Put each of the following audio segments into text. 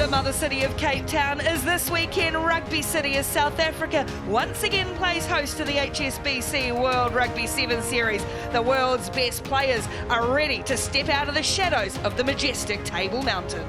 The mother city of Cape Town is this weekend Rugby City as South Africa once again plays host to the HSBC World Rugby Sevens series. The world's best players are ready to step out of the shadows of the majestic Table Mountain.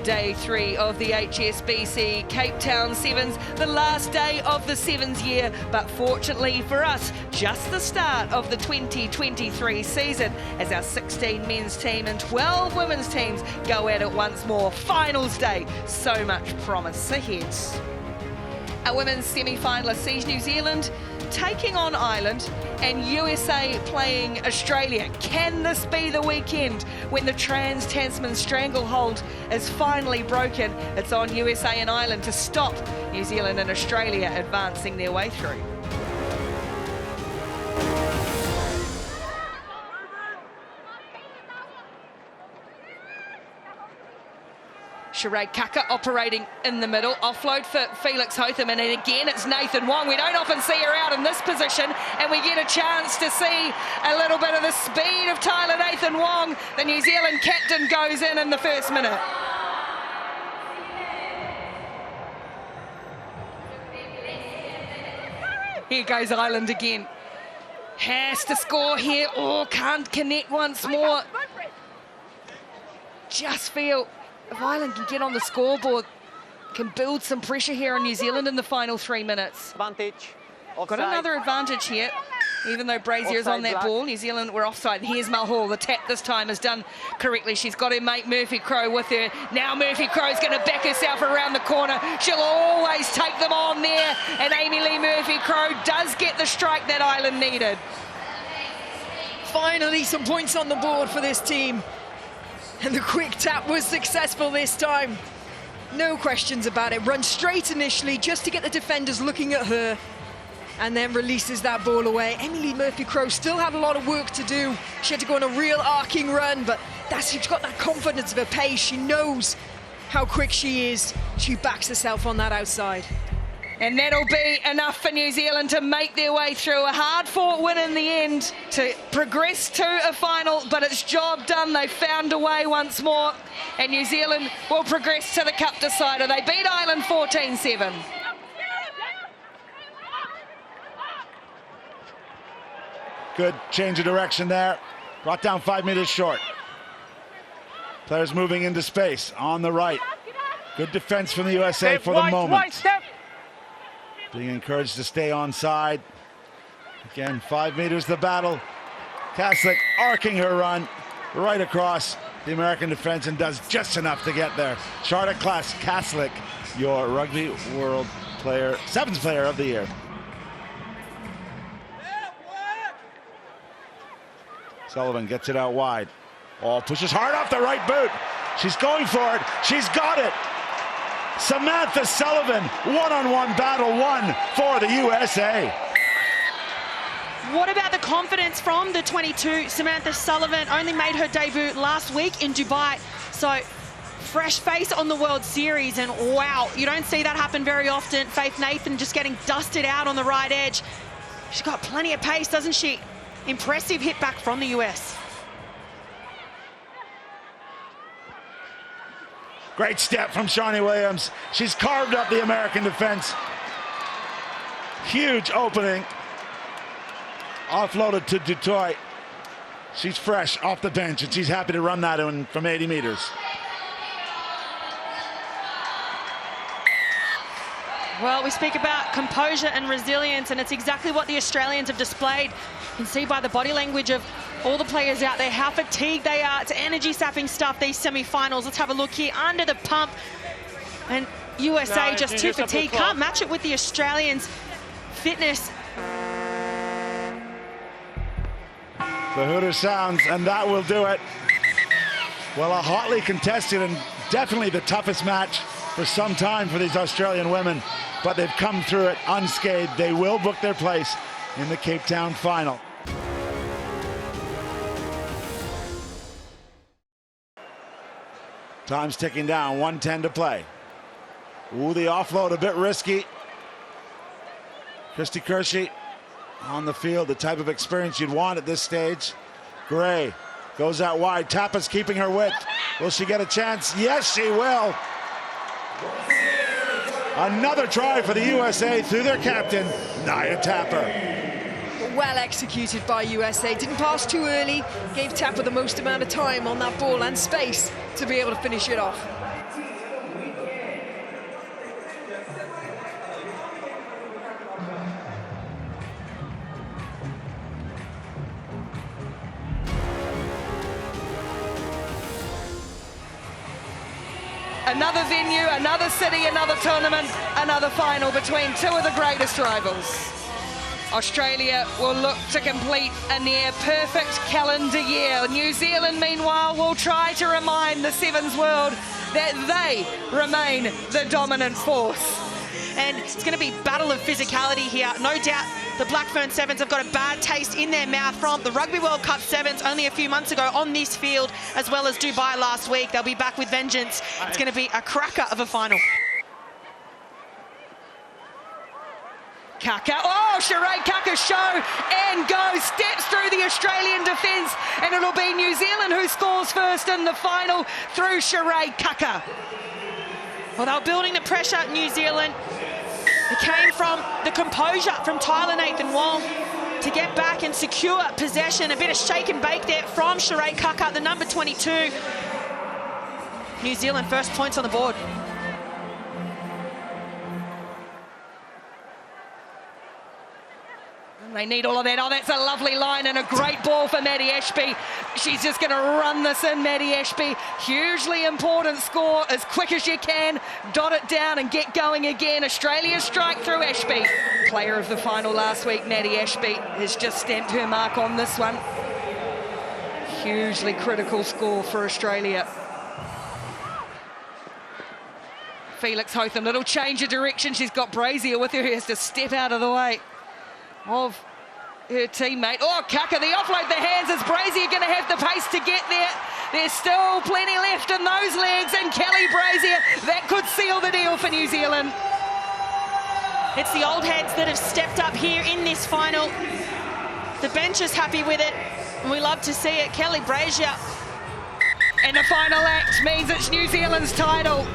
Day 3 of the HSBC Cape Town Sevens, the last day of the Sevens year, but fortunately for us, just the start of the 2023 season as our 16 men's team and 12 women's teams go at it once more. Finals day, so much promise ahead. Our women's semi-finalist sees New Zealand taking on Ireland and USA playing Australia. Can this be the weekend when the Trans-Tasman stranglehold is finally broken? It's on USA and Ireland to stop New Zealand and Australia advancing their way through. Sheree Kaka operating in the middle, offload for Felix Hotham, and again it's Nathan Wong. We don't often see her out in this position, and we get a chance to see a little bit of the speed of Tyler Nathan Wong. The New Zealand captain goes in the first minute. Here goes Ireland again. Has to score here. Oh, can't connect once more. Just feel if Ireland can get on the scoreboard, can build some pressure here on New Zealand in the final 3 minutes. Advantage. Got another advantage here, even though Brazier's on that ball. New Zealand were offside. And here's Mulhall. The tap this time is done correctly. She's got her mate Murphy Crowe with her. Now Murphy Crowe's going to back herself around the corner. She'll always take them on there. And Amy Lee Murphy Crowe does get the strike that Ireland needed. Finally, some points on the board for this team. And the quick tap was successful this time. No questions about it. Runs straight initially just to get the defenders looking at her, and then releases that ball away. Emily Murphy-Crowe still had a lot of work to do. She had to go on a real arcing run, but she's got that confidence of her pace. She knows how quick she is. She backs herself on that outside. And that'll be enough for New Zealand to make their way through. A hard-fought win in the end to progress to a final, but it's job done. They found a way once more, and New Zealand will progress to the Cup decider. They beat Ireland 14-7. Good change of direction there. Brought down 5 meters short. Players moving into space on the right. Good defense from the USA for the moment. Being encouraged to stay onside. Again, 5 meters the battle. Kaslik arcing her run right across the American defense and does just enough to get there. Charlotte Kaslik, your Rugby World Player, Sevens Player of the Year. Sullivan gets it out wide. Oh, pushes hard off the right boot. She's going for it. She's got it. Samantha Sullivan, one-on-one battle won for the USA. What about the confidence from the 22? Samantha Sullivan only made her debut last week in Dubai. So fresh face on the World Series, and wow, you don't see that happen very often. Faith Nathan just getting dusted out on the right edge. She's got plenty of pace, doesn't she? Impressive hit back from the US. Great step from Shawnee Williams. She's carved up the American defense. Huge opening. Offloaded to Dutoit. She's fresh off the bench, and she's happy to run that in from 80 meters. Well, we speak about composure and resilience, and it's exactly what the Australians have displayed. You can see by the body language of all the players out there how fatigued they are. It's energy-sapping stuff, these semi-finals. Let's have a look here under the pump. And USA just too fatigued. Can't match it with the Australians' fitness. The hooter sounds, and that will do it. Well, a hotly contested and definitely the toughest match for some time for these Australian women, but they've come through it unscathed. They will book their place in the Cape Town final. Time's ticking down, 1:10 to play. Ooh, the offload a bit risky. Christy Kershey on the field, the type of experience you'd want at this stage. Gray goes out wide. Tapa's keeping her width. Will she get a chance? Yes, she will. Another try for the USA through their captain, Nia Tapper. Well executed by USA. Didn't pass too early, gave Tapper the most amount of time on that ball and space to be able to finish it off. Another venue, another city, another tournament, another final between two of the greatest rivals. Australia will look to complete a near-perfect calendar year. New Zealand, meanwhile, will try to remind the Sevens world that they remain the dominant force. And it's going to be battle of physicality here. No doubt the Blackburn Sevens have got a bad taste in their mouth from the Rugby World Cup Sevens only a few months ago on this field, as well as Dubai last week. They'll be back with vengeance. It's going to be a cracker of a final. Kaka, oh, Sheree Kaka show and go, steps through the Australian defence, and it'll be New Zealand who scores first in the final through Sheree Kaka. Well, they were building the pressure, New Zealand. It came from the composure from Tyler Nathan Wong to get back and secure possession. A bit of shake and bake there from Sheree Kaka, the number 22. New Zealand first points on the board. They need all of that. Oh, that's a lovely line and a great ball for Maddie Ashby. She's just going to run this in, Maddie Ashby. Hugely important score as quick as you can. Dot it down and get going again. Australia strike through Ashby. Player of the final last week, Maddie Ashby, has just stamped her mark on this one. Hugely critical score for Australia. Felix Hotham, little change of direction. She's got Brazier with her, who has to step out of the way of her teammate. Oh, Kaka, the offload the hands. Is Brazier going to have the pace to get there? There's still plenty left in those legs, and Kelly Brazier, that could seal the deal for New Zealand. It's the old heads that have stepped up here in this final. The bench is happy with it, and we love to see it. Kelly Brazier. And the final act means it's New Zealand's title.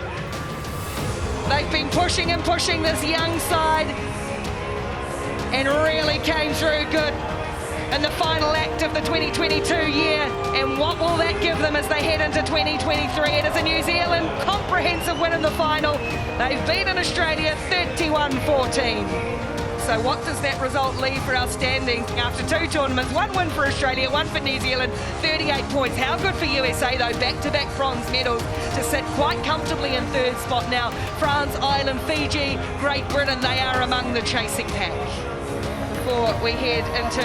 They've been pushing and pushing this young side, and really came through good in the final act of the 2022 year. And what will that give them as they head into 2023? It is a New Zealand comprehensive win in the final. They've beaten Australia 31-14. So what does that result leave for our standings after two tournaments? One win for Australia, one for New Zealand, 38 points. How good for USA though, back-to-back bronze medals to sit quite comfortably in third spot now. France, Ireland, Fiji, Great Britain, they are among the chasing pack. Before we head into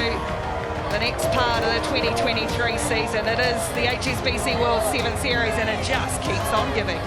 the next part of the 2023 season, it is the HSBC World Sevens Series, and it just keeps on giving.